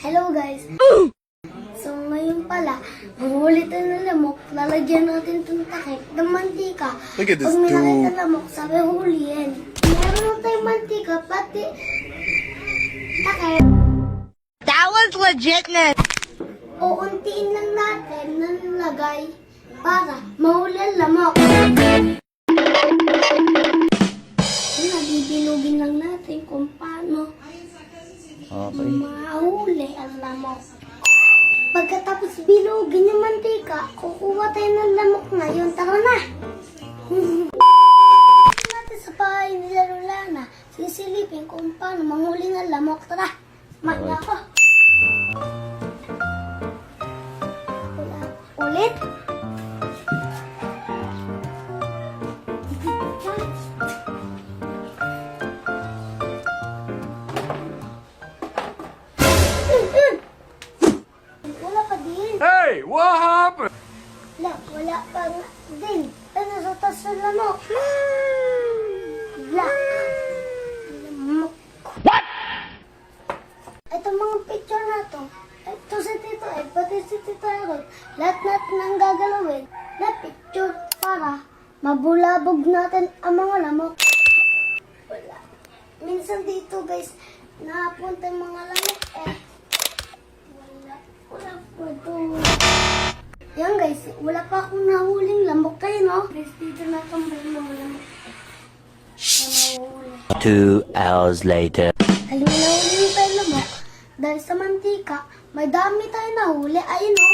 Hello guys! So ngayon pala, manghuli tayo ng lamok, lalagyan natin itong takip ng mantika. Look at this Pag may dude. nakita lamok, sabi huliin. Meron na tayong mantika, pati takip. That was legitness. Uuntiin lang natin na nilagay para mahuli ang lamok. Nabibilugin lang natin kung paano mahuli ang lamok. Pagkatapos bilugin yung mantika, kukuha tayo ng lamok na yun. Tara na! Natin sa bahay nila Rolana, sisilipin kung paano manghuli ng lamok. Tara! Magna ako! Ulit! Wala pa din. Hey, what happened? Wala pa nga din. Ano sa tas ng lamok? Wala. Lamok. What? Ito mga picture na to. Ito si Tito Ed, pati si Tito Ed. Lahat natin ang gagalawin na picture para mabulabog natin ang mga lamok. Wala. Minsan dito guys, napunta yung mga lamok eh. Wala po ito. Yan guys, wala pa akong nahuling lamok kayo, no? Guys, dito na tambay mga lamok. 2 hours later. Alam mo, nahuli tayo lamok. Dahil sa mantika, may dami tayo nahuli. Ayun, no?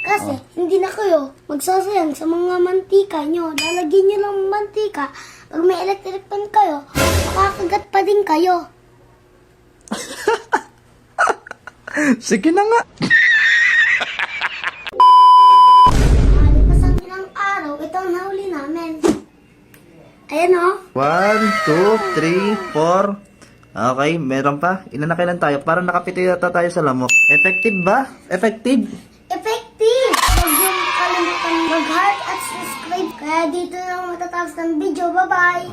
Kasi, hindi na kayo magsasayang sa mga mantika nyo. Lalagyan nyo lang mantika. Pag may electric pan kayo, makakagat pa din kayo. Sige na nga. Malipas ang ilang araw, ito ang nahuli namin. Ayan, no? 1, 2, 3, 4. Okay, meron pa. Ilan na kailan tayo? Parang nakapito yata tayo sa lamok. Effective ba? Effective? Effective! Huwag nyo kalimutan mag-heart at subscribe. Kaya dito na matatapos ng video. Bye-bye!